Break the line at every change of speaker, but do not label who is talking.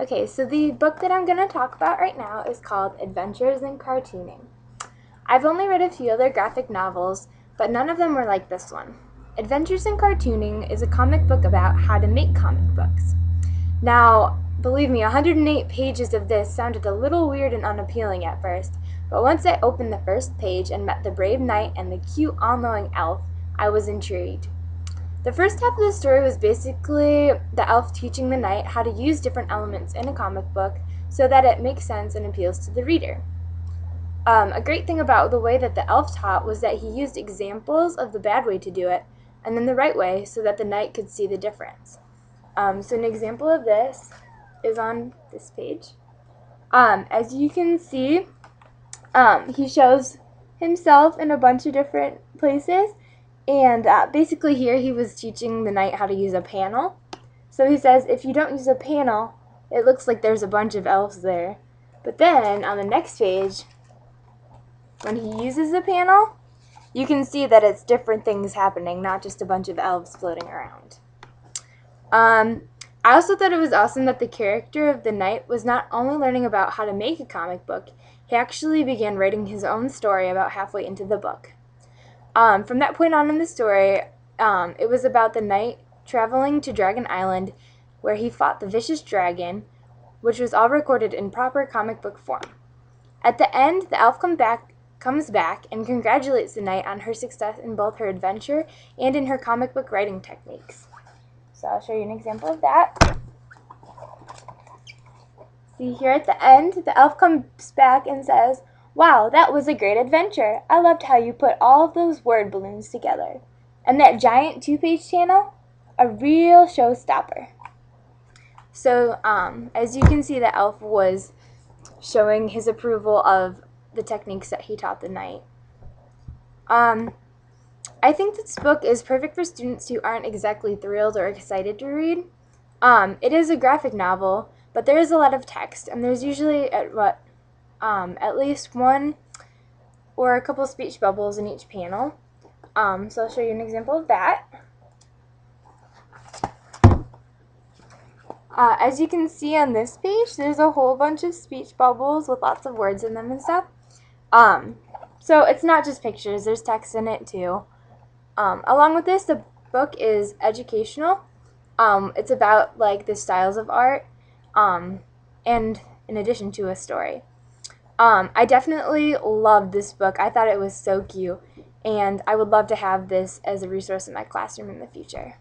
Okay, so the book that I'm going to talk about right now is called Adventures in Cartooning. I've only read a few other graphic novels, but none of them were like this one. Adventures in Cartooning is a comic book about how to make comic books. Now, believe me, 108 pages of this sounded a little weird and unappealing at first, but once I opened the first page and met the brave knight and the cute, all-knowing elf, I was intrigued. The first half of the story was basically the elf teaching the knight how to use different elements in a comic book so that it makes sense and appeals to the reader. A great thing about the way that the elf taught was that he used examples of the bad way to do it and then the right way so that the knight could see the difference. So an example of this is on this page. As you can see, he shows himself in a bunch of different places. And basically here he was teaching the knight how to use a panel. So he says if you don't use a panel, it looks like there's a bunch of elves there. But then on the next page, when he uses the panel, you can see that it's different things happening, not just a bunch of elves floating around. I also thought it was awesome that the character of the knight was not only learning about how to make a comic book, he actually began writing his own story about halfway into the book. From that point on in the story, it was about the knight traveling to Dragon Island, where he fought the vicious dragon, which was all recorded in proper comic book form. At the end, the elf comes back and congratulates the knight on her success in both her adventure and in her comic book writing techniques. So I'll show you an example of that. See here at the end, the elf comes back and says, "Wow, that was a great adventure. I loved how you put all of those word balloons together. And that giant 2-page channel, a real showstopper." So, as you can see, the elf was showing his approval of the techniques that he taught the knight. I think this book is perfect for students who aren't exactly thrilled or excited to read. It is a graphic novel, but there is a lot of text, and there's usually at least one or a couple speech bubbles in each panel. So I'll show you an example of that. As you can see on this page, there's a whole bunch of speech bubbles with lots of words in them and stuff. So it's not just pictures, there's text in it too. Along with this, the book is educational. It's about like the styles of art, and in addition to a story. I definitely loved this book. I thought it was so cute, and I would love to have this as a resource in my classroom in the future.